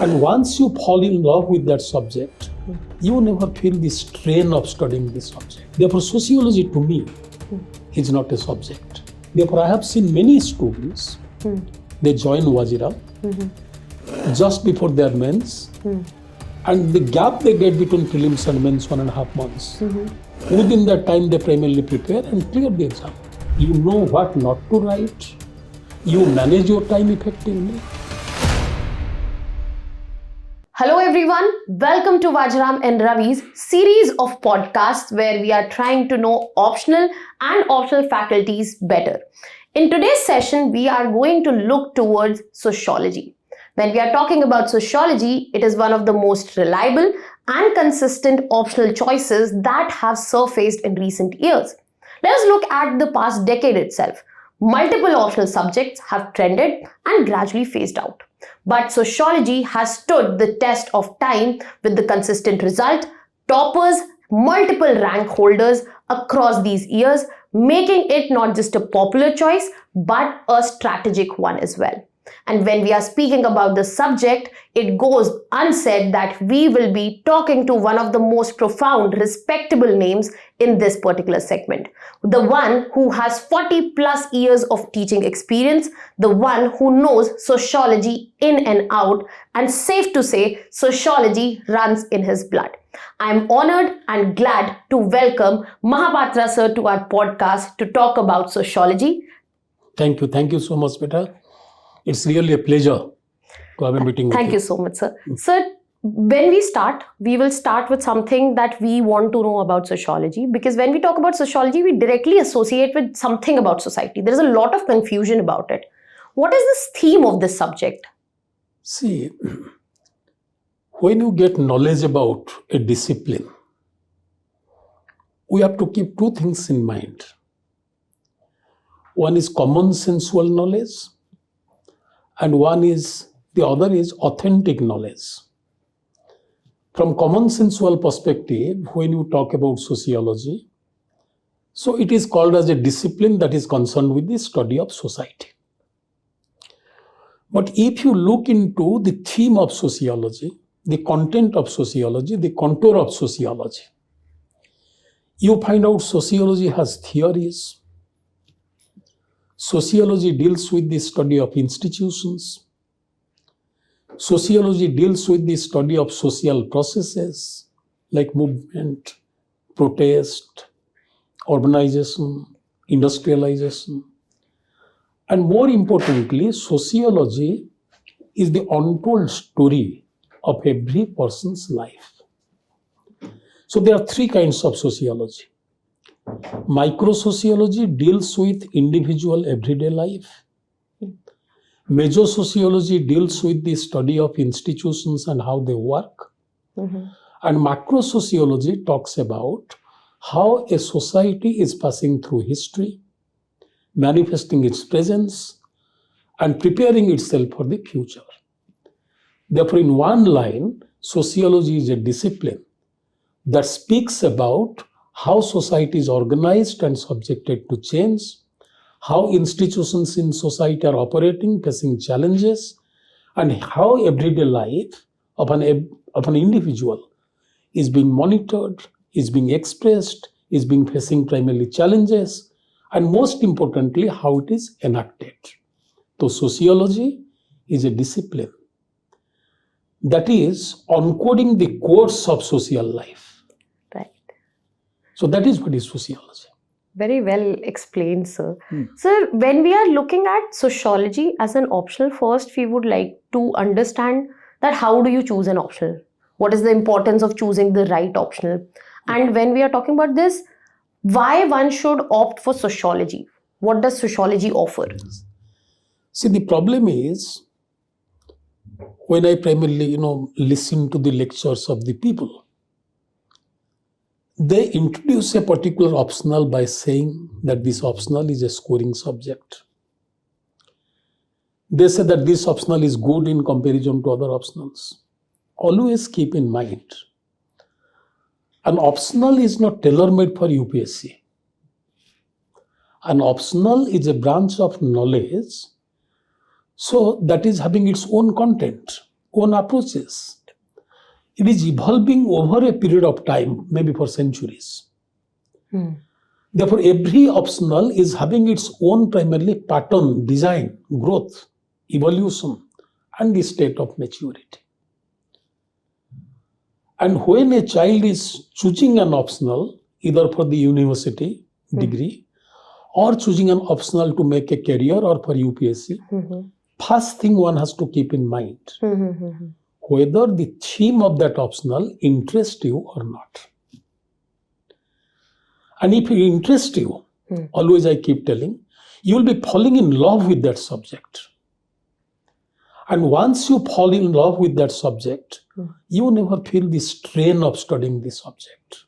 And once you fall in love with that subject, you never feel the strain of studying this subject. Therefore, sociology to me is not a subject. Therefore, I have seen many students, they join Vajiram just before their mains, and the gap they get between prelims and mains 1.5 months. Within that time, they primarily prepare and clear the exam. You know what not to write. You manage your time effectively. Hello everyone, welcome to Vajiram and Ravi's series of podcasts where we are trying to know optional and optional faculties better. In today's session, we are going to look towards sociology. When we are talking about sociology, it is one of the most reliable and consistent optional choices that have surfaced in recent years. Let us look at the past decade itself. Multiple optional subjects have trended and gradually phased out. But sociology has stood the test of time with the consistent result, toppers, multiple rank holders across these years, making it not just a popular choice, but a strategic one as well. And when we are speaking about the subject, it goes unsaid that we will be talking to one of the most profound, respectable names in this particular segment. The one who has 40 plus years of teaching experience, the one who knows sociology in and out, and safe to say, sociology runs in his blood. I am honored and glad to welcome Mahapatra sir to our podcast to talk about sociology. Thank you. Thank you so much, Beta. It's really a pleasure to have a meeting with you. Thank you so much, sir. Sir, when we will start with something that we want to know about sociology, because when we talk about sociology, we directly associate with something about society. There is a lot of confusion about it. What is this theme of this subject? See, when you get knowledge about a discipline, we have to keep two things in mind. One is common sensual knowledge, and the other is authentic knowledge. From common sensual perspective, when you talk about sociology, so it is called as a discipline that is concerned with the study of society. But if you look into the theme of sociology, the content of sociology, the contour of sociology, you find out sociology has theories. Sociology deals with the study of institutions. Sociology deals with the study of social processes like movement, protest, urbanization, industrialization. And more importantly, sociology is the untold story of every person's life. So there are three kinds of sociology. Micro-sociology deals with individual everyday life. Meso-sociology deals with the study of institutions and how they work. And macro-sociology talks about how a society is passing through history, manifesting its presence, and preparing itself for the future. Therefore, in one line, sociology is a discipline that speaks about how society is organized and subjected to change, how institutions in society are operating, facing challenges, and how everyday life of an individual is being monitored, is being expressed, is being facing primarily challenges, and most importantly, how it is enacted. So sociology is a discipline that is encoding the course of social life. So that is what is sociology. Very well explained, sir. Sir, when we are looking at sociology as an optional, first we would like to understand that how do you choose an optional? What is the importance of choosing the right optional? And when we are talking about this, why one should opt for sociology? What does sociology offer? See, the problem is, when I primarily, listen to the lectures of the people, they introduce a particular optional by saying that this optional is a scoring subject. They say that this optional is good in comparison to other optionals. Always keep in mind, an optional is not tailor-made for UPSC. An optional is a branch of knowledge, so that is having its own content. own approaches. It is evolving over a period of time, maybe for centuries. Therefore, every optional is having its own primarily pattern, design, growth, evolution, and the state of maturity. And when a child is choosing an optional, either for the university degree or choosing an optional to make a career or for UPSC, first thing one has to keep in mind whether the theme of that optional interests you or not. And if it interests you, always I keep telling, you will be falling in love with that subject. And once you fall in love with that subject, you never feel the strain of studying the subject.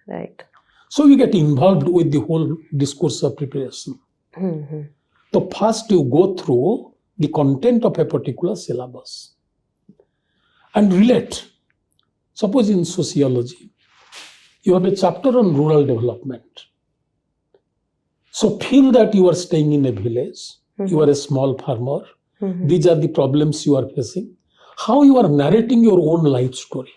Right. So you get involved with the whole discourse of preparation. So first you go through the content of a particular syllabus and relate. Suppose in sociology, you have a chapter on rural development. So feel that you are staying in a village, you are a small farmer, these are the problems you are facing, how you are narrating your own life story.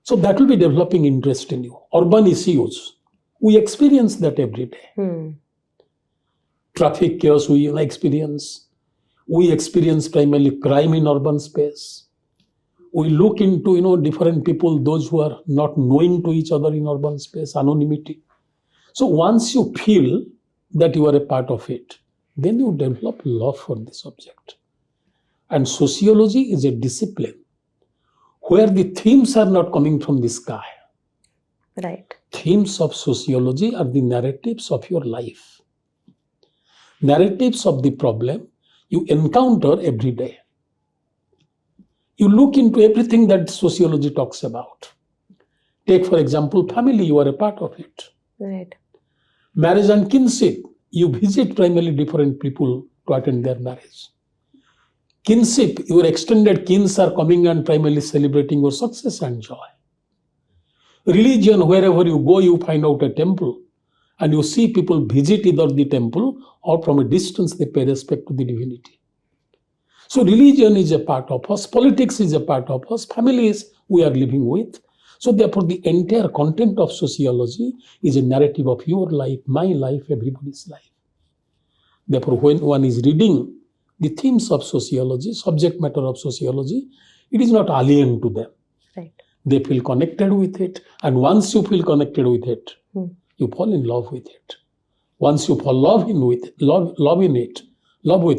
So that will be developing interest in you. Urban issues, we experience that every day. Traffic chaos we experience. We experience primarily crime in urban space. We look into different people, those who are not knowing to each other in urban space, anonymity. So once you feel that you are a part of it, then you develop love for the subject. And sociology is a discipline where the themes are not coming from the sky. Right. Themes of sociology are the narratives of your life. Narratives of the problem you encounter every day. You look into everything that sociology talks about. Take, for example, family, you are a part of it. Right. Marriage and kinship, you visit primarily different people to attend their marriage. Kinship, your extended kins are coming and primarily celebrating your success and joy. Religion, wherever you go, you find out a temple and you see people visit either the temple or from a distance they pay respect to the divinity. So religion is a part of us, politics is a part of us, families we are living with. So therefore the entire content of sociology is a narrative of your life, my life, everybody's life. Therefore when one is reading the themes of sociology, subject matter of sociology, it is not alien to them. Right. They feel connected with it, and once you feel connected with it, you fall in love with it. Once you fall love with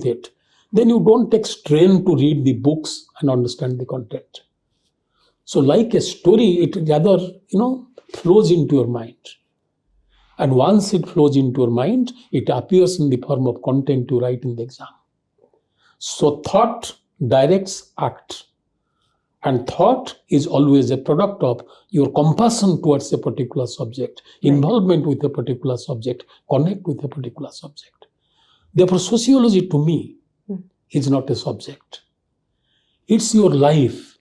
it, then you don't take strain to read the books and understand the content. So like a story, it rather, flows into your mind. And once it flows into your mind, it appears in the form of content you write in the exam. So thought directs act. And thought is always a product of your compassion towards a particular subject, involvement with a particular subject, connect with a particular subject. Therefore, sociology to me is not a subject. It's your life.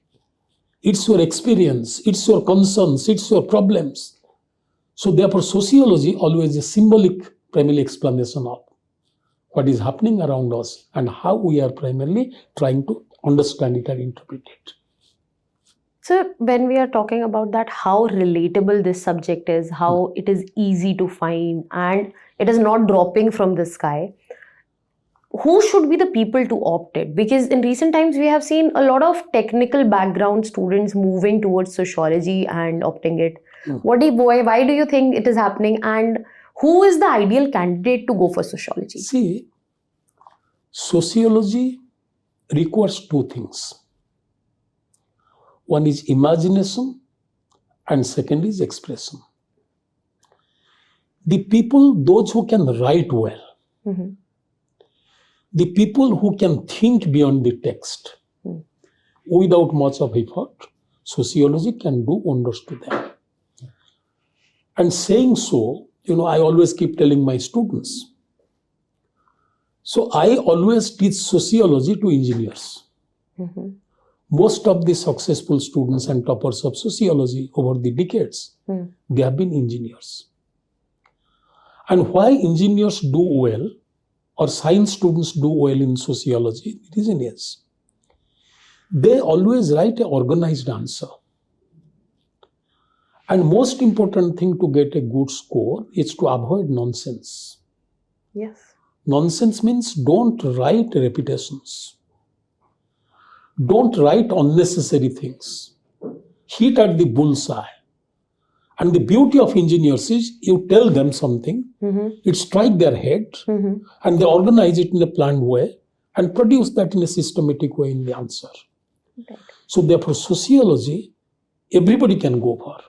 It's your experience. It's your concerns. It's your problems. So therefore, sociology always a symbolic primary explanation of what is happening around us and how we are primarily trying to understand it and interpret it. So when we are talking about that, how relatable this subject is, how it is easy to find and it is not dropping from the sky, who should be the people to opt it? Because in recent times, we have seen a lot of technical background students moving towards sociology and opting it. Why do you think it is happening? And who is the ideal candidate to go for sociology? See, sociology requires two things. One is imagination and second is expression. The people, those who can write well, the people who can think beyond the text without much of effort, sociology can do wonders to them. And saying so, I always keep telling my students. So I always teach sociology to engineers. Most of the successful students and toppers of sociology over the decades, they have been engineers. And why engineers do well or science students do well in sociology, the reason is they always write an organized answer. And most important thing to get a good score is to avoid nonsense. Yes. Nonsense means don't write repetitions. Don't write unnecessary things. Hit at the bullseye. And the beauty of engineers is you tell them something, it strikes their head, and they organize it in a planned way and produce that in a systematic way in the answer. Right. So therefore, sociology, everybody can go for.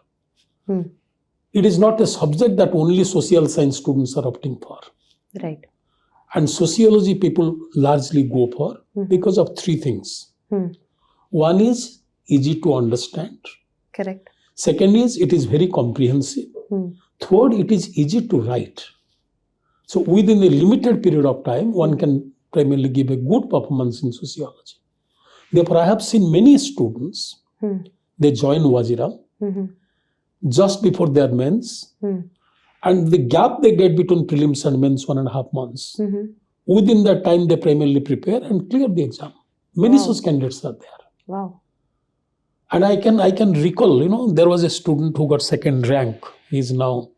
It is not a subject that only social science students are opting for. Right. And sociology people largely go for because of three things. One is easy to understand. Correct. Second is it is very comprehensive. Third, it is easy to write. So within a limited period of time, one can primarily give a good performance in sociology. Therefore, I have seen many students, they join Vajiram just before their mains, and the gap they get between prelims and mains 1.5 months. Within that time, they primarily prepare and clear the exam. Many such candidates are there. Wow. And I can recall, there was a student who got second rank. He's now,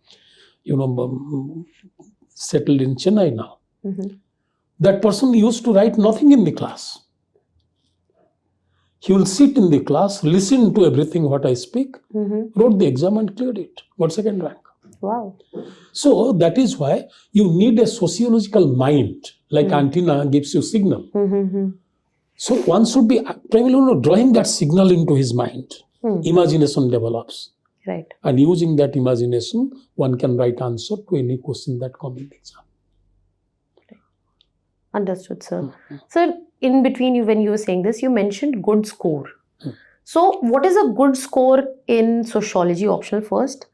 settled in Chennai now. That person used to write nothing in the class. He will sit in the class, listen to everything what I speak, wrote the exam and cleared it, got second rank. Wow. So that is why you need a sociological mind, like antenna gives you signal. So one should be primarily drawing that signal into his mind. Imagination develops. Right. And using that imagination, one can write answer to any question that comes in the exam. Understood, sir. Sir, in between you, when you were saying this, you mentioned good score. So what is a good score in sociology optional first?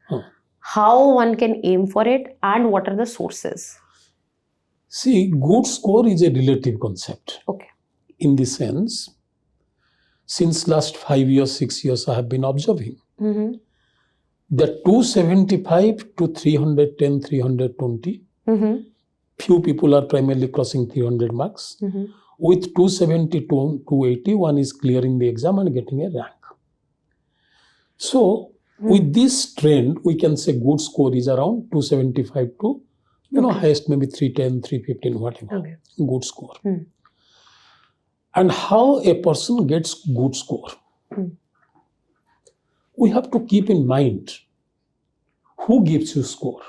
How one can aim for it and what are the sources? See, good score is a relative concept. Okay. In the sense, since last 5 years, 6 years, I have been observing that 275 to 310, 320, few people are primarily crossing 300 marks. With 270 to 280, one is clearing the exam and getting a rank. So, with this trend, we can say good score is around 275 to, highest maybe 310, 315, whatever. Okay. Good score. And how a person gets good score? We have to keep in mind who gives you score.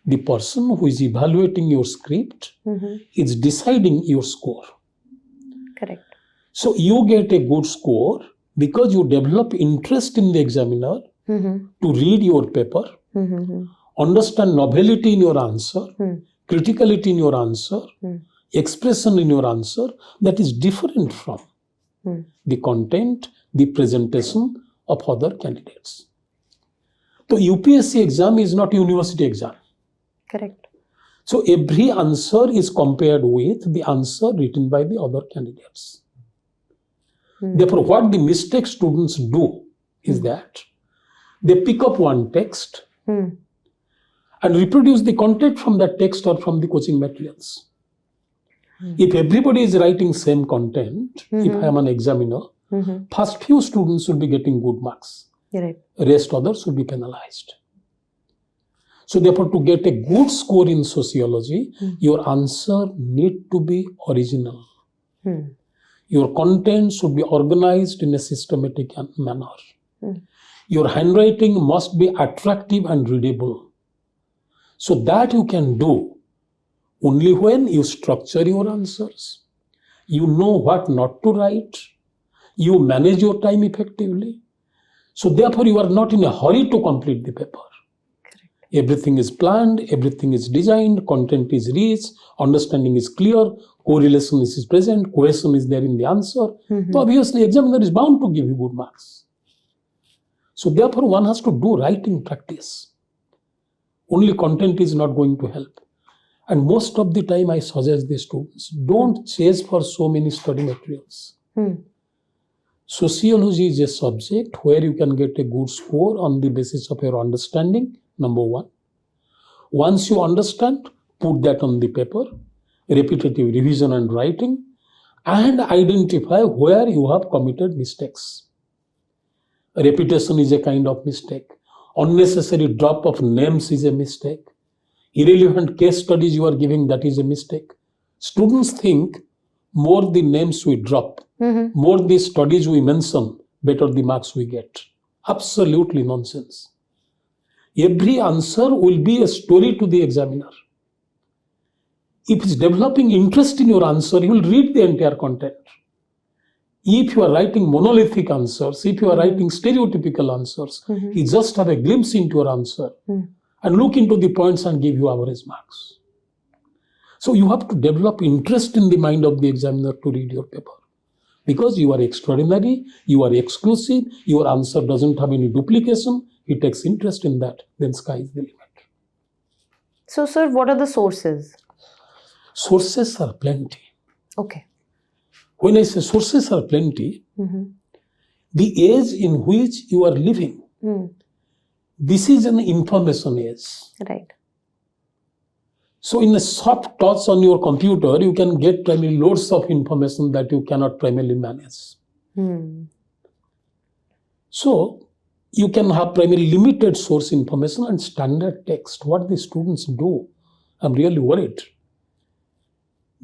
The person who is evaluating your script is deciding your score. Correct. So you get a good score because you develop interest in the examiner to read your paper, understand novelty in your answer, criticality in your answer, expression in your answer that is different from the content, the presentation of other candidates. So UPSC exam is not university exam. Correct. So every answer is compared with the answer written by the other candidates. Therefore, what the mistake students do is that they pick up one text and reproduce the content from that text or from the coaching materials. If everybody is writing same content, if I am an examiner, first few students will be getting good marks. Right. Rest others will be penalized. So therefore, to get a good score in sociology, your answer need to be original. Your content should be organized in a systematic manner. Your handwriting must be attractive and readable. So that you can do only when you structure your answers. You know what not to write. You manage your time effectively. So therefore, you are not in a hurry to complete the paper. Everything is planned, everything is designed, content is rich, understanding is clear, correlation is present, cohesion is there in the answer. So obviously, examiner is bound to give you good marks. So therefore, one has to do writing practice. Only content is not going to help. And most of the time, I suggest the students, don't chase for so many study materials. Sociology is a subject where you can get a good score on the basis of your understanding. Number one. Once you understand, put that on the paper, repetitive revision and writing, and identify where you have committed mistakes. Repetition is a kind of mistake. Unnecessary drop of names is a mistake. Irrelevant case studies you are giving, that is a mistake. Students think more the names we drop, more the studies we mention, better the marks we get. Absolutely nonsense. Every answer will be a story to the examiner. If he's developing interest in your answer, he will read the entire content. If you are writing monolithic answers, if you are writing stereotypical answers, he just have a glimpse into your answer and look into the points and give you average marks. So you have to develop interest in the mind of the examiner to read your paper. Because you are extraordinary, you are exclusive, your answer doesn't have any duplication, he takes interest in that, then sky is the limit. So, sir, what are the sources? Sources are plenty. Okay. When I say sources are plenty, the age in which you are living, this is an information age. Right. So in a soft touch on your computer, you can get primarily loads of information that you cannot primarily manage. So you can have primarily limited source information and standard text. What the students do, I'm really worried.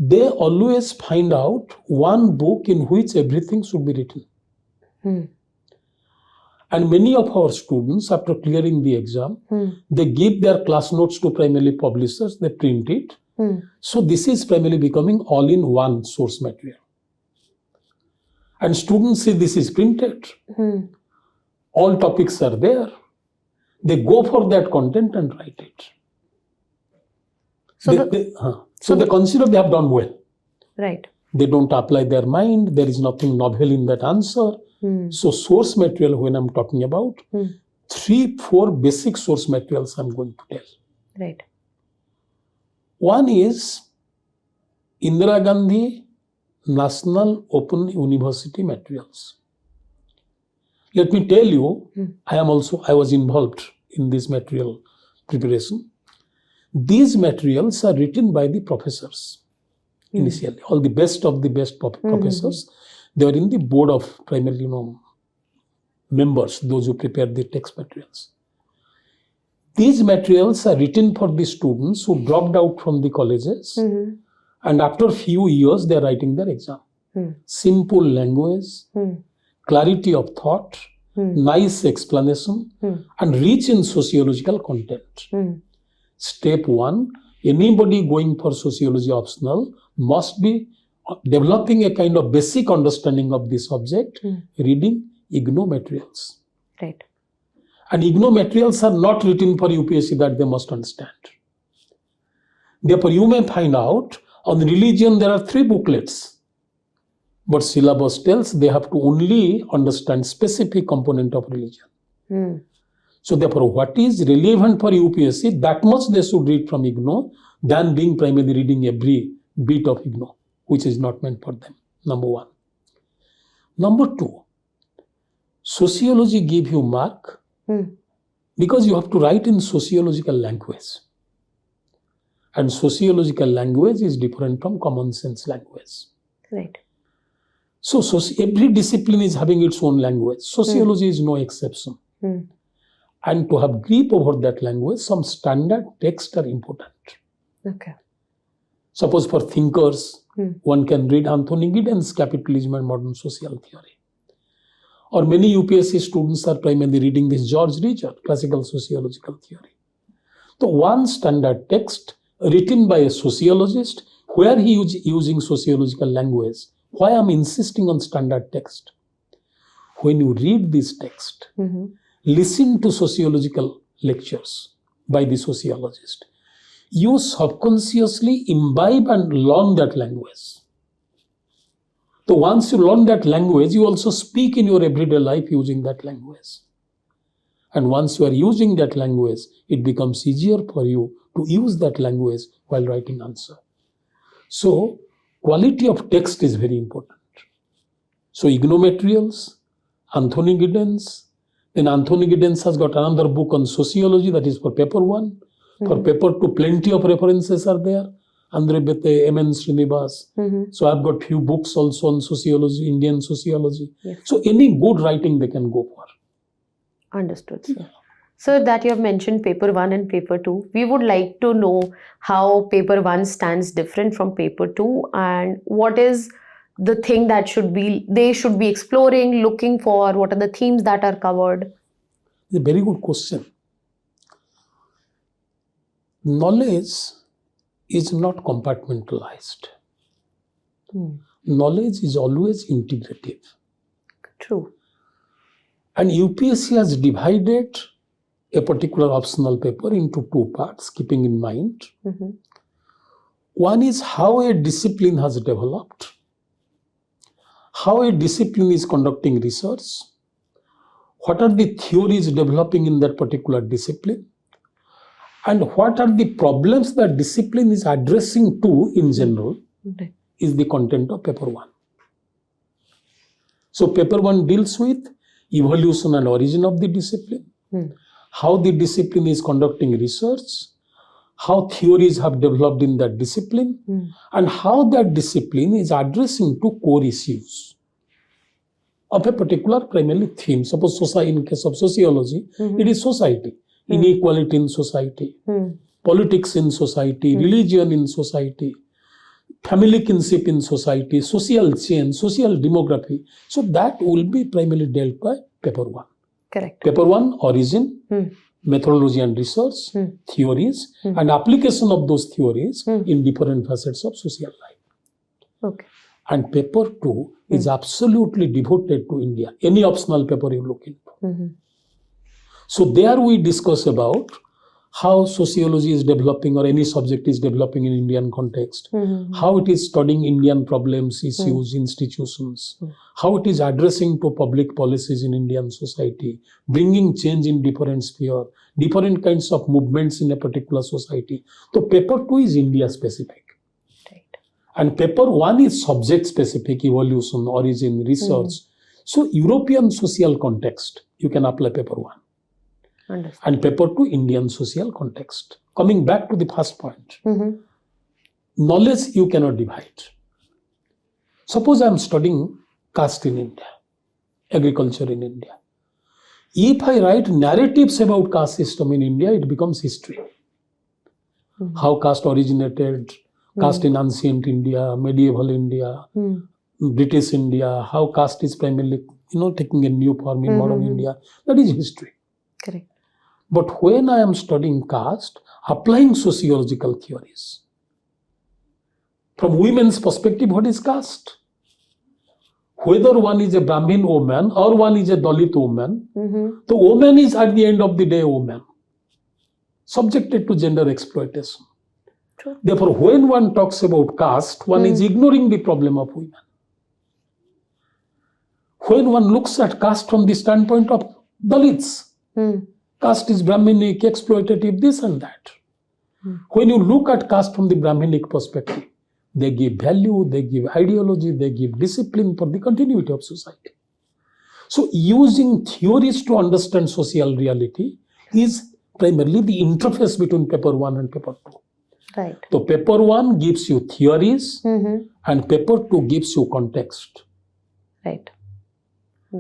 They always find out one book in which everything should be written. And many of our students, after clearing the exam, they give their class notes to primarily publishers, they print it. So this is primarily becoming all-in-one source material. And students see this is printed. All topics are there. They go for that content and write it. So they consider they have done well. Right. They don't apply their mind. There is nothing novel in that answer. So source material, when I'm talking about, 3-4 basic source materials I'm going to tell. Right. One is Indira Gandhi National Open University materials. Let me tell you, I was involved in this material preparation. These materials are written by the professors initially, all the best of the best professors. They are in the board of primarily members, those who prepare the text materials. These materials are written for the students who dropped out from the colleges and after a few years they are writing their exam. Simple language, clarity of thought, nice explanation and rich in sociological content. Step 1, anybody going for sociology optional must be developing a kind of basic understanding of the subject, reading IGNO materials. Right. And IGNO materials are not written for UPSC, that they must understand. Therefore, you may find out on religion there are 3 booklets. But syllabus tells they have to only understand specific component of religion. So therefore, what is relevant for UPSC, that much they should read from IGNO than being primarily reading every bit of IGNO, which is not meant for them. Number 1. Number 2, sociology give you mark because you have to write in sociological language. And sociological language is different from common sense language. Right. So every discipline is having its own language. Sociology is no exception. And to have grip over that language, some standard texts are important. Okay. Suppose for thinkers, one can read Anthony Giddens' Capitalism and Modern Social Theory. Or many UPSC students are primarily reading this George Ritzer, Classical Sociological Theory. So one standard text written by a sociologist, where he is using sociological language. Why I'm insisting on standard text? When you read this text, listen to sociological lectures by the sociologist, you subconsciously imbibe and learn that language. So once you learn that language, you also speak in your everyday life using that language. And once you are using that language, it becomes easier for you to use that language while writing answer. So quality of text is very important. So IGNO materials, Anthony Giddens. Then Anthony Giddens has got another book on sociology, that is for paper 1. For paper 2, plenty of references are there. Andre Bete, M.N. Srinivas. So I've got few books also on sociology, Indian sociology. Yes. So any good writing they can go for. Understood, sir. So that you have mentioned paper 1 and paper 2, we would like to know how paper 1 stands different from paper 2 and what is the thing that they should be exploring, looking for, what are the themes that are covered? It's a very good question. Knowledge is not compartmentalized. Knowledge is always integrative. True. And UPSC has divided a particular optional paper into two parts, keeping in mind. One is how a discipline has developed, how a discipline is conducting research, what are the theories developing in that particular discipline, and what are the problems that discipline is addressing to in general is the content of paper 1. So paper 1 deals with evolution and origin of the discipline, how the discipline is conducting research, how theories have developed in that discipline, and how that discipline is addressing to core issues of a particular primarily theme. Suppose in case of sociology, it is society, inequality in society, politics in society, religion in society, family kinship in society, social change, social demography. So that will be primarily dealt by paper 1. Correct. Paper 1, origin, methodology and research, theories, and application of those theories in different facets of social life. Okay. And paper 2 is absolutely devoted to India. Any optional paper you look into. So there we discuss about how sociology is developing or any subject is developing in Indian context, how it is studying Indian problems, issues, institutions, how it is addressing to public policies in Indian society, bringing change in different sphere, different kinds of movements in a particular society. So paper 2 is India specific. Right. And paper 1 is subject specific, evolution, origin, research. So European social context, you can apply paper 1. Understood. And paper 2, Indian social context. Coming back to the first point, knowledge you cannot divide. Suppose I am studying caste in India, agriculture in India. If I write narratives about caste system in India, it becomes history. How caste originated, caste in ancient India, medieval India, British India, how caste is primarily taking a new form in modern India. That is history. Correct. But when I am studying caste, applying sociological theories, from women's perspective, what is caste? Whether one is a Brahmin woman or one is a Dalit woman, the woman is at the end of the day woman, subjected to gender exploitation. True. Therefore, when one talks about caste, one is ignoring the problem of women. When one looks at caste from the standpoint of Dalits, caste is Brahminic, exploitative, this and that. When you look at caste from the Brahminic perspective, they give value, they give ideology, they give discipline for the continuity of society. So using theories to understand social reality is primarily the interface between paper 1 and paper 2. Right. So paper 1 gives you theories and paper 2 gives you context. Right.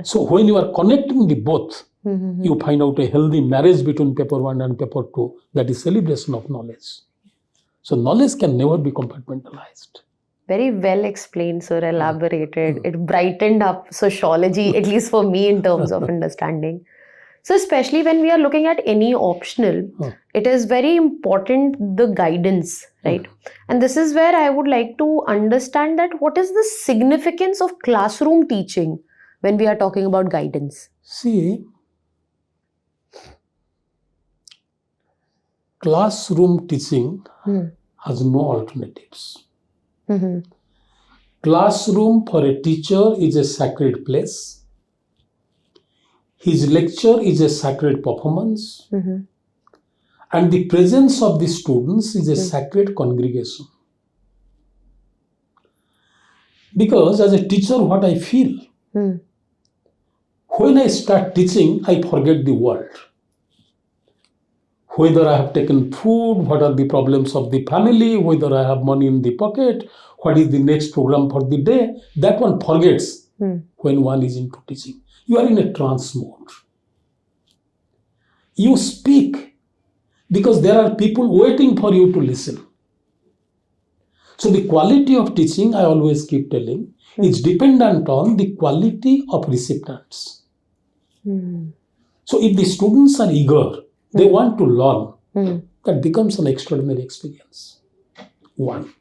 So when you are connecting the both, you find out a healthy marriage between paper 1 and paper 2, that is celebration of knowledge. So knowledge can never be compartmentalized. Very well explained, sir, elaborated. It brightened up sociology, at least for me, in terms of understanding. So especially when we are looking at any optional, it is very important, the guidance, right? And this is where I would like to understand that what is the significance of classroom teaching when we are talking about guidance? See, classroom teaching has no alternatives. Classroom for a teacher is a sacred place. His lecture is a sacred performance. And the presence of the students is a sacred congregation. Because as a teacher, what I feel, when I start teaching, I forget the world. whether I have taken food, what are the problems of the family, whether I have money in the pocket, what is the next program for the day. That one forgets when one is into teaching. You are in a trance mode. You speak because there are people waiting for you to listen. So the quality of teaching, I always keep telling, is dependent on the quality of recipients. So if the students are eager, they want to learn, that becomes an extraordinary experience. One.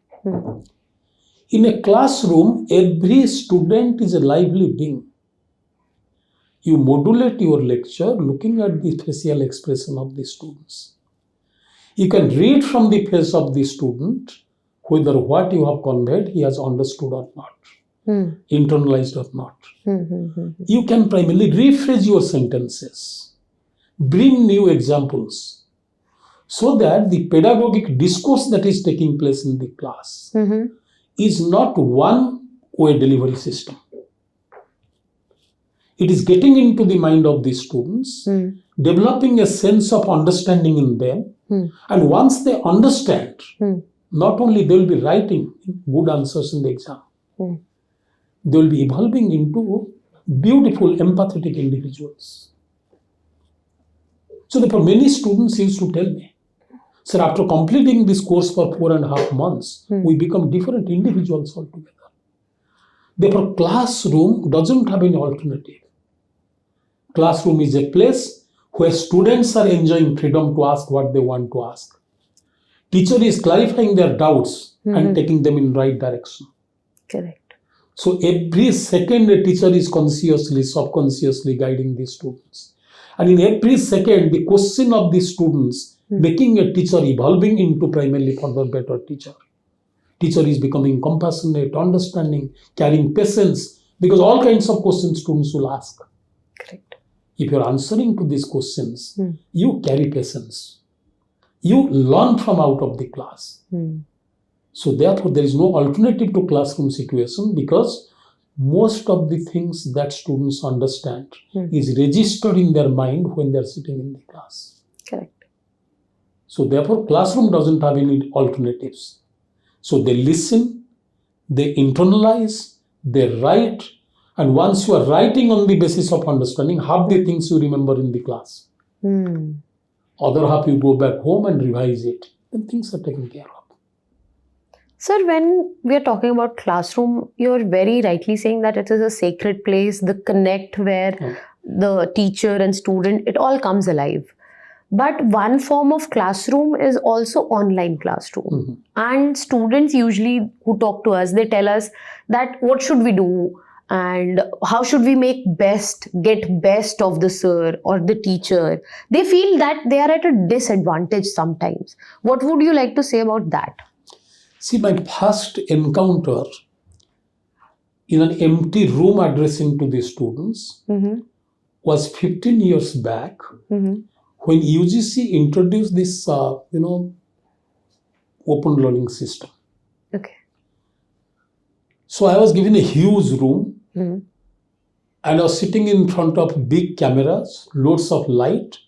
In a classroom, every student is a lively being. You modulate your lecture looking at the facial expression of the students. You can read from the face of the student whether what you have conveyed he has understood or not, internalized or not. You can primarily rephrase your sentences, bring new examples, so that the pedagogic discourse that is taking place in the class is not one-way delivery system. It is getting into the mind of the students, developing a sense of understanding in them, and once they understand, not only they will be writing good answers in the exam, they will be evolving into beautiful, empathetic individuals. So therefore, many students used to tell me, sir, after completing this course for 4.5 months, we become different individuals altogether. Therefore, classroom doesn't have any alternative. Classroom is a place where students are enjoying freedom to ask what they want to ask. Teacher is clarifying their doubts and taking them in right direction. Correct. So every second a teacher is consciously, subconsciously guiding the students. And in every second, the question of the students making a teacher evolving into primarily further better teacher. Teacher is becoming compassionate, understanding, carrying patience, because all kinds of questions students will ask. Correct. If you're answering to these questions, you carry patience. You learn from out of the class. So therefore, there is no alternative to classroom situation, because most of the things that students understand is registered in their mind when they're sitting in the class. Correct. So therefore, classroom doesn't have any alternatives. So they listen, they internalize, they write, and once you are writing on the basis of understanding, half the things you remember in the class. Other half you go back home and revise it. Then things are taken care of. Sir, when we are talking about classroom, you're very rightly saying that it is a sacred place, the connect where the teacher and student, it all comes alive. But one form of classroom is also online classroom. And students usually who talk to us, they tell us that what should we do and how should we get best of the sir or the teacher. They feel that they are at a disadvantage sometimes. What would you like to say about that? See, my first encounter in an empty room addressing to the students was 15 years back when UGC introduced this, open learning system. Okay. So I was given a huge room and I was sitting in front of big cameras, loads of light,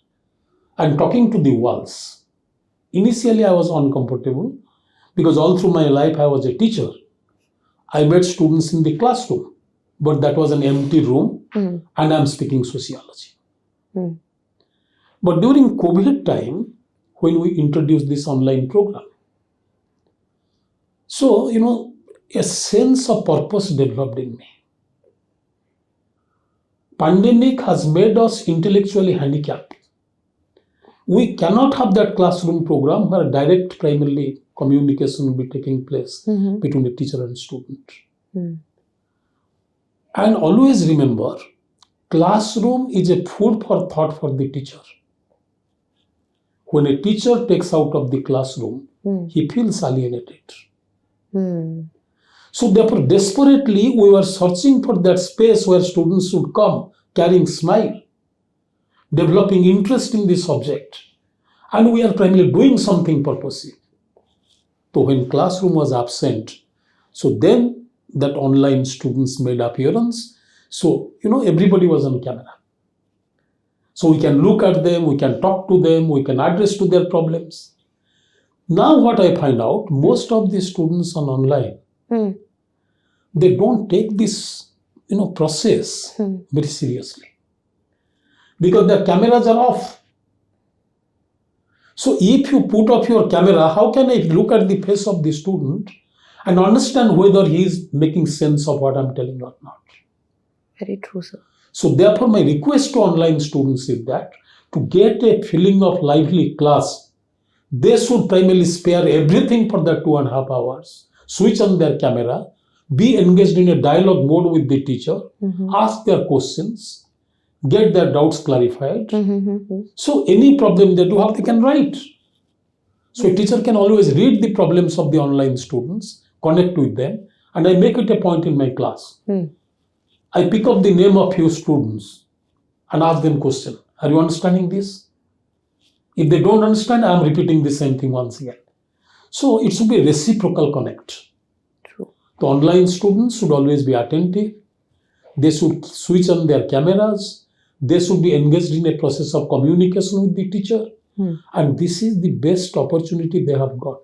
and talking to the walls. Initially, I was uncomfortable because all through my life I was a teacher. I met students in the classroom, but that was an empty room and I'm speaking sociology. But during COVID time, when we introduced this online program, so, a sense of purpose developed in me. Pandemic has made us intellectually handicapped. We cannot have that classroom program where direct primarily communication will be taking place between the teacher and student. And always remember, classroom is a food for thought for the teacher. When a teacher takes out of the classroom, he feels alienated. So therefore, desperately, we were searching for that space where students should come, carrying smile, developing interest in the subject. And we are primarily doing something purposive. So when classroom was absent, so then that online students made appearance. So, everybody was on camera. So we can look at them, we can talk to them, we can address to their problems. Now what I find out, most of the students on online, they don't take this process very seriously because their cameras are off. So if you put off your camera, how can I look at the face of the student and understand whether he is making sense of what I'm telling or not? Very true, sir. So therefore, my request to online students is that to get a feeling of lively class, they should primarily spare everything for the 2.5 hours, switch on their camera, be engaged in a dialogue mode with the teacher, ask their questions, get their doubts clarified. So any problem they do have, they can write. So a teacher can always read the problems of the online students, connect with them, and I make it a point in my class. I pick up the name of few students and ask them question. Are you understanding this? If they don't understand, I am repeating the same thing once again. So it should be a reciprocal connect. True. The online students should always be attentive. They should switch on their cameras. They should be engaged in a process of communication with the teacher. And this is the best opportunity they have got.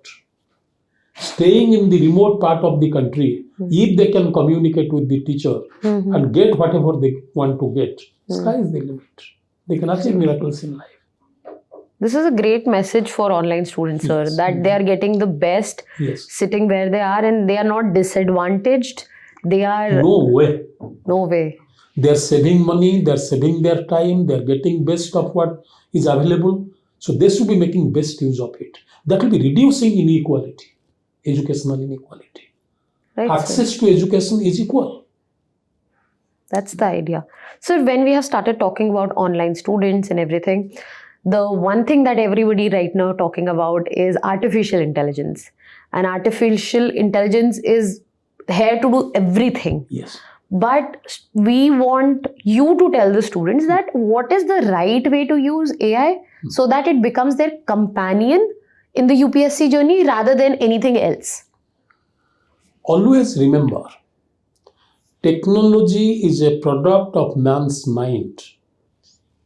Staying in the remote part of the country, if they can communicate with the teacher and get whatever they want to get, sky is the limit. They can achieve miracles in life. This is a great message for online students, sir, that they are getting the best sitting where they are and they are not disadvantaged. They are... No way. No way. They are saving money, they are saving their time, they are getting best of what is available. So they should be making best use of it. That will be reducing inequality, educational inequality. Right, access to education is equal. That's the idea. So when we have started talking about online students and everything, the one thing that everybody right now talking about is artificial intelligence. And artificial intelligence is here to do everything. Yes. But we want you to tell the students that what is the right way to use AI so that it becomes their companion in the UPSC journey rather than anything else. Always remember, technology is a product of man's mind.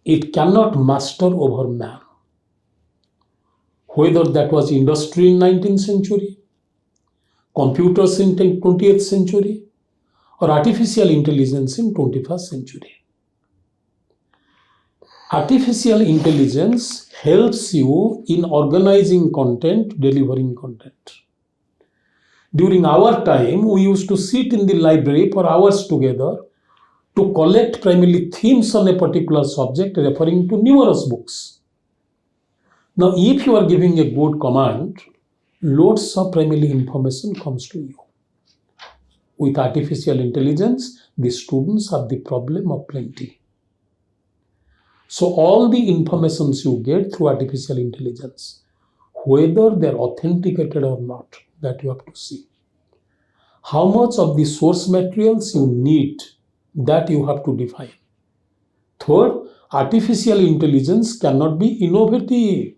It cannot master over man. Whether that was industry in 19th century, computers in 20th century, or artificial intelligence in 21st century. Artificial intelligence helps you in organizing content, delivering content. During our time, we used to sit in the library for hours together to collect primarily themes on a particular subject referring to numerous books. Now, if you are giving a good command, loads of primarily information comes to you. With artificial intelligence, the students have the problem of plenty. So all the informations you get through artificial intelligence, whether they're authenticated or not, that you have to see. How much of the source materials you need, that you have to define. Third, artificial intelligence cannot be innovative.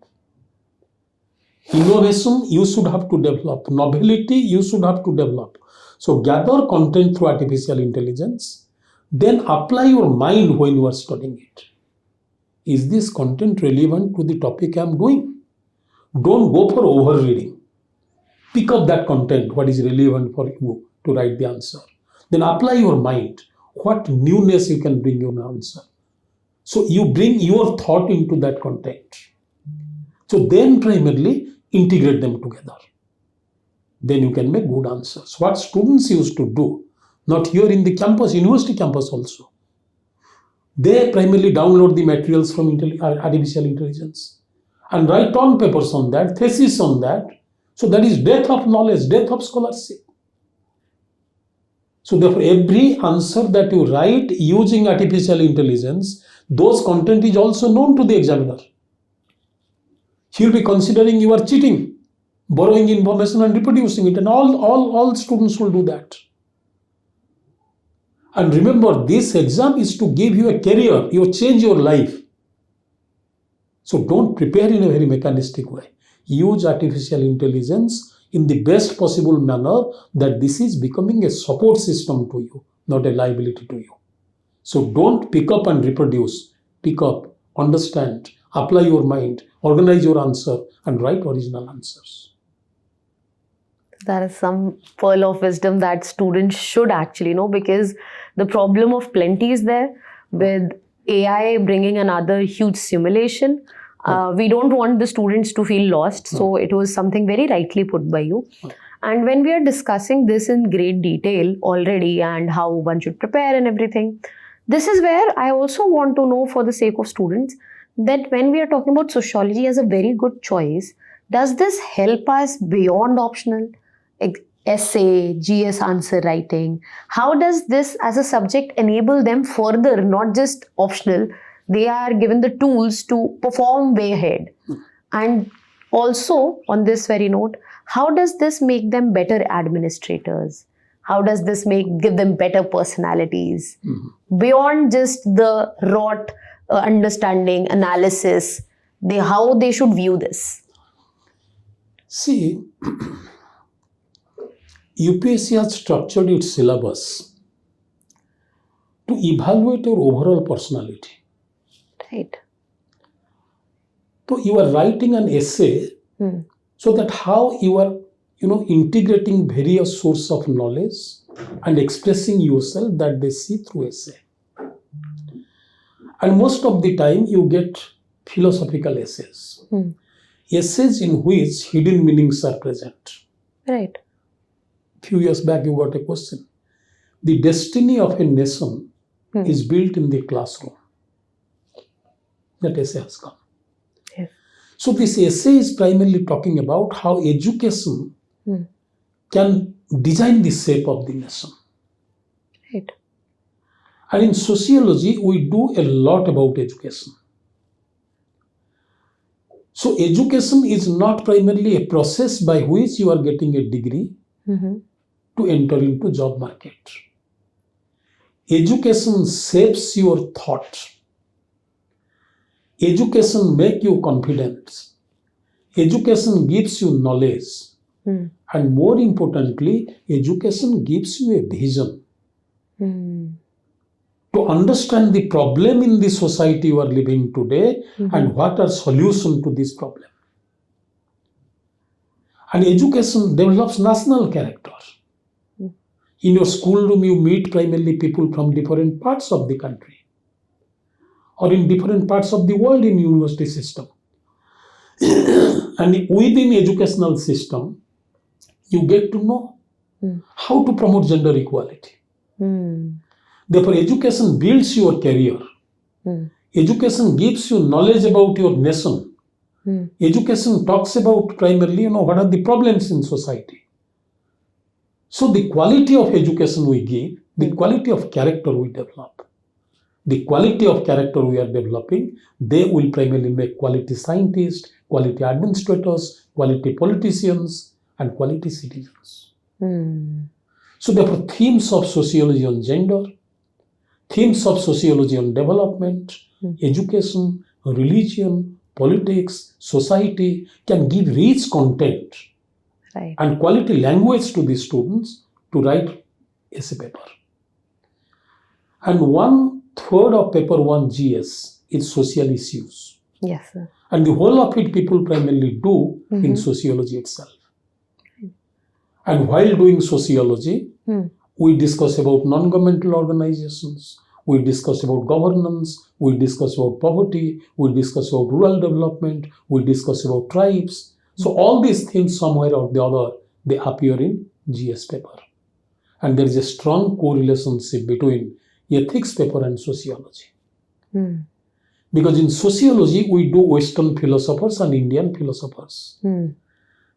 Innovation you should have to develop. Novelty you should have to develop. So gather content through artificial intelligence, then apply your mind when you are studying it. Is this content relevant to the topic I am doing? Don't go for over-reading. Pick up that content, what is relevant for you to write the answer. Then apply your mind. What newness you can bring your answer. So you bring your thought into that content. So then primarily integrate them together. Then you can make good answers. What students used to do, not here in the campus, university campus also. They primarily download the materials from artificial intelligence and write on papers on that, thesis on that. So that is death of knowledge, death of scholarship. So therefore, every answer that you write using artificial intelligence, those content is also known to the examiner. He will be considering you are cheating, borrowing information and reproducing it, and all students will do that. And remember, this exam is to give you a career, you change your life. So don't prepare in a very mechanistic way. Use artificial intelligence in the best possible manner, that this is becoming a support system to you, not a liability to you. So don't pick up and reproduce. Pick up understand, apply your mind, organize your answer, and write original answers. That is some pearl of wisdom that students should actually know, because the problem of plenty is there with AI bringing another huge simulation. We don't want the students to feel lost. So it was something very rightly put by you. And when we are discussing this in great detail already and how one should prepare and everything, this is where I also want to know, for the sake of students, that when we are talking about sociology as a very good choice, does this help us beyond optional? Essay, GS answer writing. How does this as a subject enable them further, not just optional? They are given the tools to perform way ahead. And also, on this very note, how does this make them better administrators? How does this give them better personalities? Beyond just the rote understanding, analysis, how they should view this? See, UPSC has structured its syllabus to evaluate your overall personality. Right. So you are writing an essay so that how you are, integrating various sources of knowledge and expressing yourself that they see through essay. And most of the time you get philosophical essays. Essays in which hidden meanings are present. Right. Few years back you got a question. The destiny of a nation is built in the classroom. That essay has come. Yes. So this essay is primarily talking about how education can design the shape of the nation. Right. And in sociology, we do a lot about education. So education is not primarily a process by which you are getting a degree to enter into job market. Education shapes your thought. Education makes you confident. Education gives you knowledge. And more importantly, education gives you a vision. To understand the problem in the society you are living today and what are solutions to this problem. And education develops national character. In your schoolroom, you meet primarily people from different parts of the country or in different parts of the world in university system. And within educational system, you get to know how to promote gender equality. Therefore, education builds your career. Education gives you knowledge about your nation. Education talks about primarily, what are the problems in society. So the quality of education we give, the quality of character we develop, the quality of character we are developing, they will primarily make quality scientists, quality administrators, quality politicians, and quality citizens. So therefore, themes of sociology on gender, themes of sociology on development, education, religion, politics, society can give rich content and quality language to the students to write essay paper. And 1/3 of paper 1 GS is social issues. Yes, sir. And the whole of it people primarily do in sociology itself. And while doing sociology, we discuss about non-governmental organizations, we discuss about governance, we discuss about poverty, we discuss about rural development, we discuss about tribes. So all these things somewhere or the other, they appear in GS paper. And there is a strong correlation between ethics paper and sociology. Because in sociology, we do Western philosophers and Indian philosophers.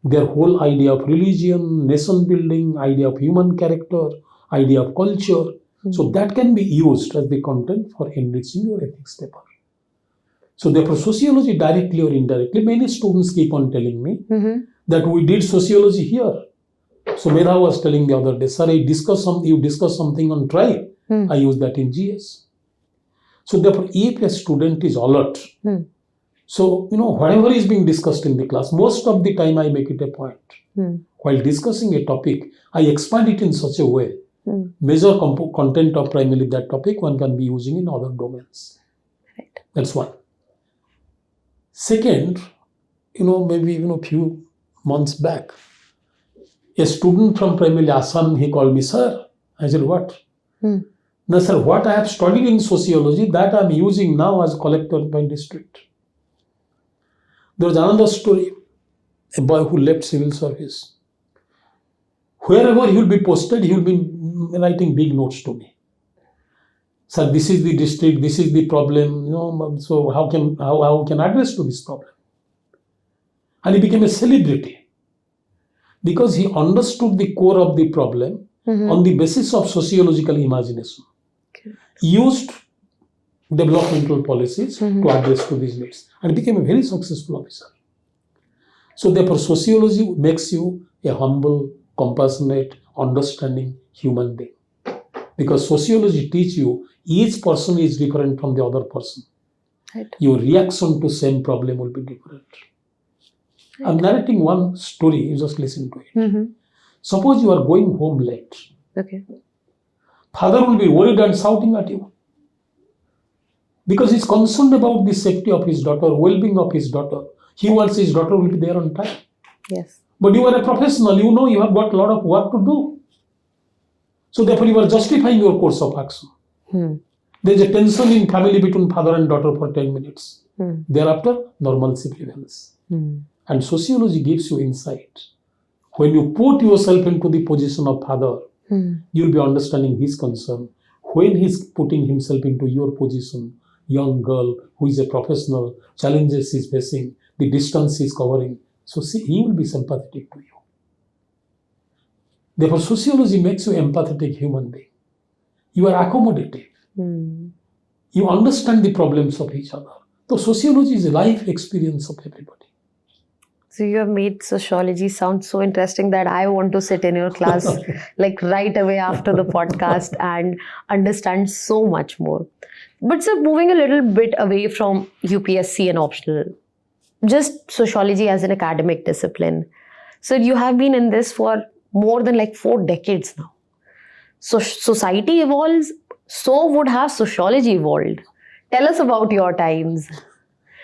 Their whole idea of religion, nation building, idea of human character, idea of culture. So that can be used as the content for enriching your ethics paper. So therefore, sociology directly or indirectly, many students keep on telling me that we did sociology here. So Medha was telling the other day, sir, you discuss something on tribe. I use that in GS. So therefore, if a student is alert, so, whatever is being discussed in the class, most of the time I make it a point. While discussing a topic, I expand it in such a way, major content of primarily that topic, one can be using in other domains. Right. That's one. Second, maybe even a few months back, a student from primarily Assam, he called me, sir. I said, what? No, sir, what I have studied in sociology, that I am using now as a collector in my district. There was another story, a boy who left civil service. Wherever he will be posted, he will be writing big notes to me. Sir, this is the district, this is the problem, so how can I address to this problem? And he became a celebrity because he understood the core of the problem on the basis of sociological imagination. Okay. Used developmental policies to address to these needs and became a very successful officer. So therefore, sociology makes you a humble, compassionate, understanding human being. Because sociology teaches you each person is different from the other person. Right. Your reaction to same problem will be different. Right. I'm narrating one story, you just listen to it. Suppose you are going home late. Okay. Father will be worried and shouting at you. Because he's concerned about the safety of his daughter, well-being of his daughter. He wants his daughter will be there on time. Yes. But you are a professional, you have got a lot of work to do. So therefore you are justifying your course of action. There is a tension in family between father and daughter for 10 minutes. Thereafter, normalcy prevails. And sociology gives you insight. When you put yourself into the position of father, you will be understanding his concern. When he is putting himself into your position, young girl who is a professional, challenges he is facing, the distance he is covering, so see, he will be sympathetic to you. Therefore, sociology makes you empathetic human being. You are accommodative. You understand the problems of each other. So sociology is a life experience of everybody. So you have made sociology sound so interesting that I want to sit in your class like right away after the podcast and understand so much more. But sir, moving a little bit away from UPSC and optional, just sociology as an academic discipline. So you have been in this for more than like 4 decades now. So society evolves, so would have sociology evolved. Tell us about your times.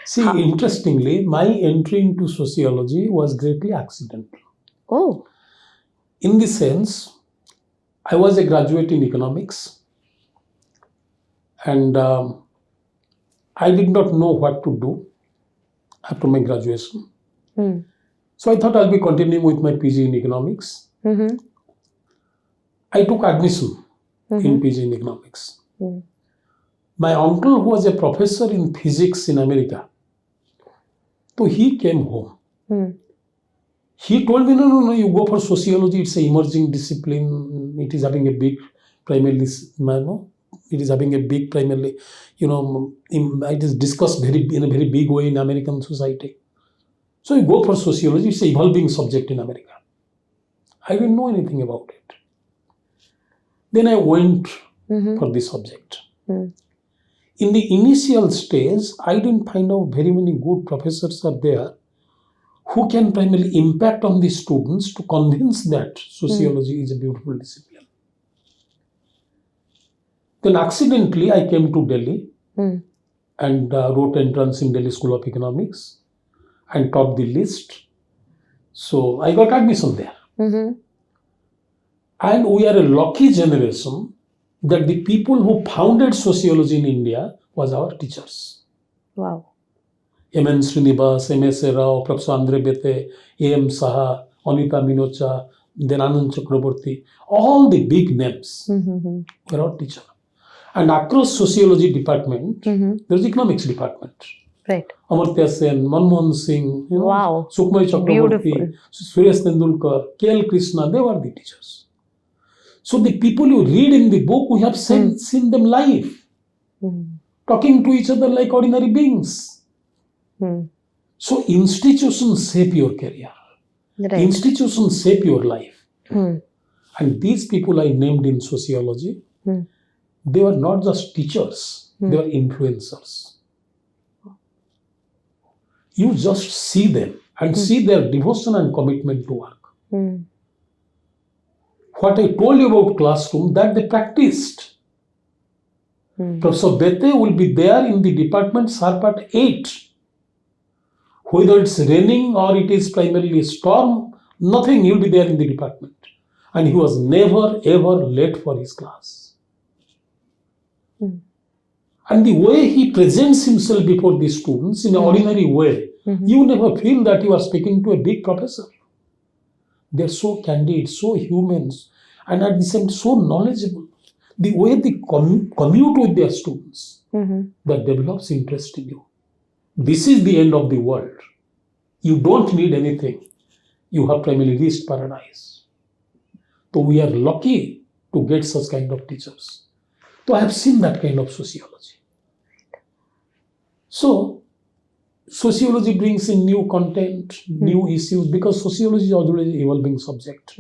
See, interestingly, my entry into sociology was greatly accidental. Oh. In the sense, I was a graduate in economics and I did not know what to do after my graduation. So I thought I'll be continuing with my PG in economics. I took admission in PG in economics. My uncle, who was a professor in physics in America, so he came home. He told me, no, you go for sociology, it's an emerging discipline, it is having a big primarily, it is having a big primarily, it is discussed in a very big way in American society. So you go for sociology, it's an evolving subject in America. I didn't know anything about it. Then I went for this subject. In the initial stage, I didn't find out very many good professors are there who can primarily impact on the students to convince that sociology is a beautiful discipline. Then accidentally, I came to Delhi and wrote entrance in Delhi School of Economics and topped the list. So I got admission there. And we are a lucky generation that the people who founded sociology in India was our teachers. Wow. M.N. Srinivas, M.S. Rao, Professor Andre Bete, A.M. Saha, Anita Minocha, then Anand Chakraborty, all the big names were our teachers. And across sociology department, there is economics department. Right. Amartya Sen, Manmohan Singh, wow. Sukhmay Chakraborty, Suresh Tendulkar, K.L. Krishna, they were the teachers. So the people you read in the book, we have seen them live, talking to each other like ordinary beings. So institutions shape your career. Right. Institutions shape your life. And these people I named in sociology, they were not just teachers, they were influencers. You just see them and see their devotion and commitment to work. What I told you about classroom, that they practiced. Professor Bete will be there in the department sharp at 8. Whether it's raining or it is primarily storm, nothing, he'll be there in the department. And he was never ever late for his class. And the way he presents himself before the students in an ordinary way, you never feel that you are speaking to a big professor. They're so candid, so human, and at the same time so knowledgeable. The way they commute with their students, that develops interest in you. This is the end of the world. You don't need anything. You have primarily reached paradise. So we are lucky to get such kind of teachers. So I have seen that kind of sociology. So sociology brings in new content, new issues, because sociology is always an evolving subject.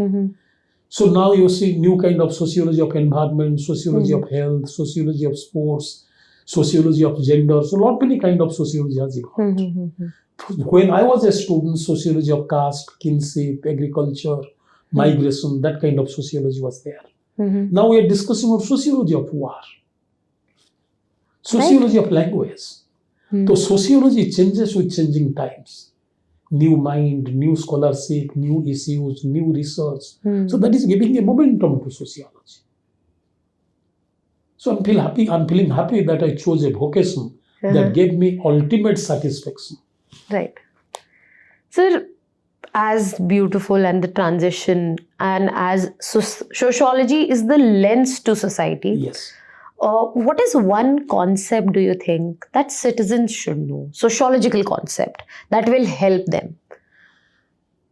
So now you see new kind of sociology of environment, sociology of health, sociology of sports, sociology of gender. So lot many kind of sociology has evolved. When I was a student, sociology of caste, kinship, agriculture, migration, that kind of sociology was there. Now we are discussing about sociology of war, sociology of language. So sociology changes with changing times. New mind, new scholarship, new issues, new research. So that is giving a momentum to sociology. So I'm feeling happy that I chose a vocation that gave me ultimate satisfaction. Right. Sir, as beautiful and the transition and as sociology is the lens to society. Yes. What is one concept do you think that citizens should know, sociological concept, that will help them,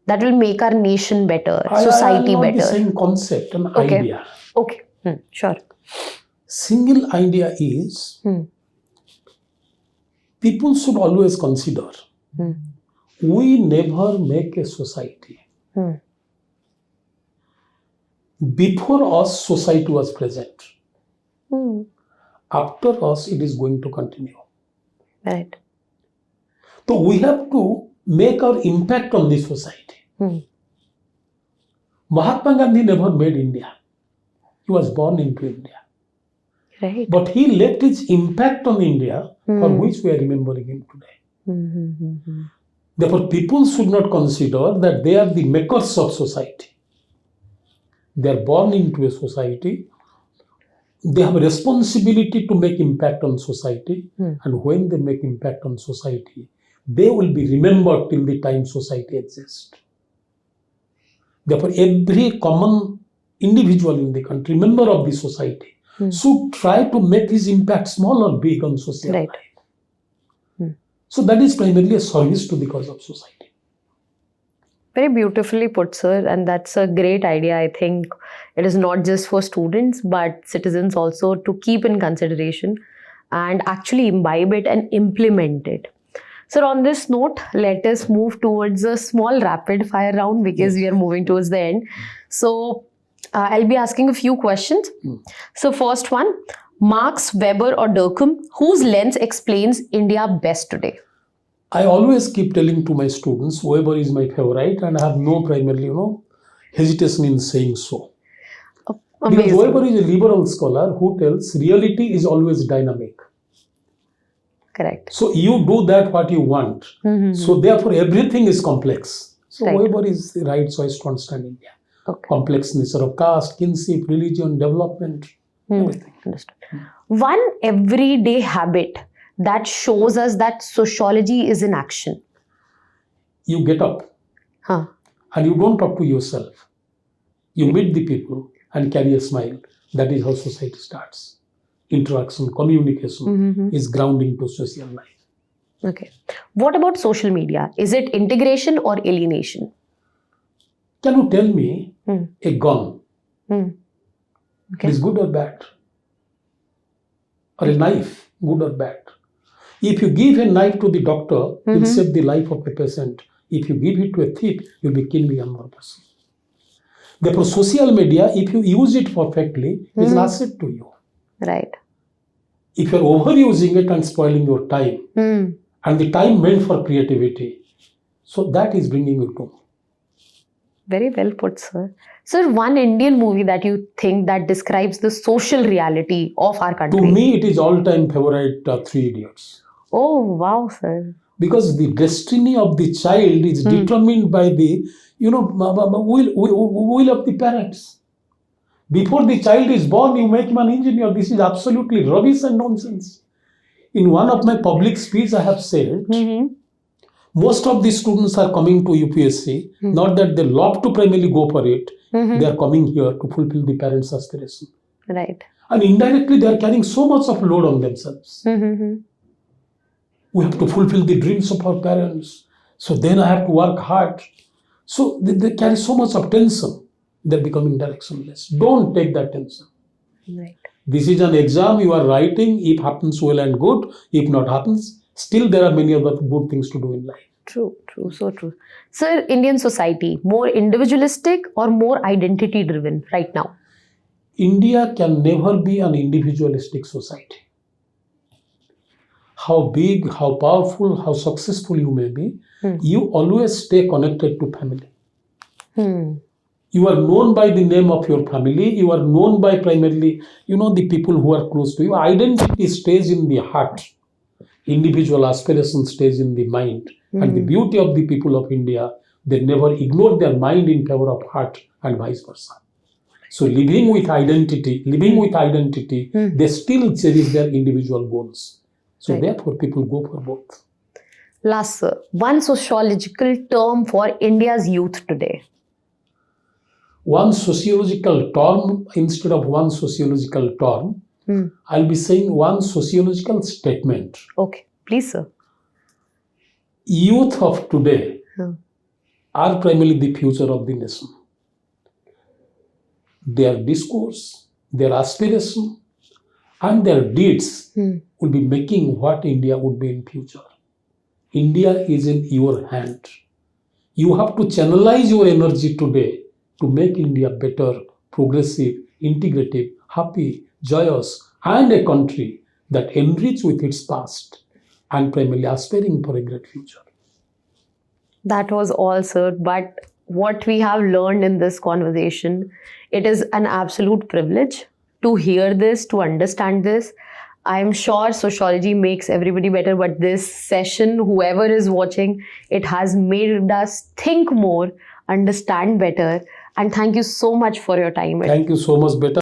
that will make our nation better, society better? The same concept, an idea. Okay, sure. Single idea is people should always consider we never make a society. Before us, society was present. After us, it is going to continue. Right. So we have to make our impact on this society. Mahatma Gandhi never made India. He was born into India. Right. But he left his impact on India, for which we are remembering him today. Therefore, people should not consider that they are the makers of society. They are born into a society. They have a responsibility to make impact on society, and when they make impact on society, they will be remembered till the time society exists. Therefore, every common individual in the country, member of the society, should try to make his impact small or big on social life. So that is primarily a service to the cause of society. Very beautifully put, sir, and that's a great idea. I think it is not just for students, but citizens also to keep in consideration and actually imbibe it and implement it. So on this note, let us move towards a small rapid fire round because we are moving towards the end. So I'll be asking a few questions. So first one, Marx, Weber or Durkheim, whose lens explains India best today? I always keep telling to my students, Weber is my favorite, and I have no primarily, hesitation in saying so. Amazing. Because Weber is a liberal scholar who tells reality is always dynamic. Correct. So you do that what you want. So therefore everything is complex. So Weber is the right choice to understand India. Complex nature of caste, kinship, religion, development, everything. Understood. One everyday habit that shows us that sociology is in action. You get up and you don't talk to yourself. You meet the people and carry a smile. That is how society starts. Interaction, communication is grounding to social life. Okay. What about social media? Is it integration or alienation? Can you tell me a gun is good or bad? Or a knife, good or bad? If you give a knife to the doctor, you'll save the life of a patient. If you give it to a thief, you'll be killing another person. Therefore, social media, if you use it perfectly, is an asset to you. Right. If you're overusing it and spoiling your time, and the time meant for creativity, so that is bringing you to. Very well put, sir. Sir, one Indian movie that you think that describes the social reality of our country? To me, it is all-time favorite, Three Idiots. Oh, wow, sir. Because the destiny of the child is determined by the, will of the parents. Before the child is born, you make him an engineer. This is absolutely rubbish and nonsense. In one of my public speeches, I have said, most of the students are coming to UPSC, not that they love to primarily go for it. They are coming here to fulfill the parents' aspiration. Right. And indirectly, they are carrying so much of load on themselves. We have to fulfill the dreams of our parents. So then I have to work hard. So they carry so much of tension. They're becoming directionless. Don't take that tension. Right. This is an exam you are writing. If happens, well and good. If not happens, still there are many other good things to do in life. True, so true. Sir, Indian society, more individualistic or more identity driven right now? India can never be an individualistic society. How big, how powerful, how successful you may be, you always stay connected to family. You are known by the name of your family. You are known by primarily, the people who are close to you. Identity stays in the heart. Individual aspiration stays in the mind. And the beauty of the people of India, they never ignore their mind in favor of heart and vice versa. So living with identity, they still cherish their individual goals. So therefore, people go for both. Last, sir, one sociological term for India's youth today. One sociological term instead of one sociological term, I'll be saying one sociological statement. Okay, please, sir. Youth of today are primarily the future of the nation. Their discourse, their aspiration, and their deeds will be making what India would be in future. India is in your hand. You have to channelize your energy today to make India better, progressive, integrative, happy, joyous, and a country that enriches with its past and primarily aspiring for a great future. That was all, sir. But what we have learned in this conversation, it is an absolute privilege to hear this, to understand this. I'm sure sociology makes everybody better, but this session, whoever is watching, it has made us think more, understand better. And thank you so much for your time. Thank you so much, beta.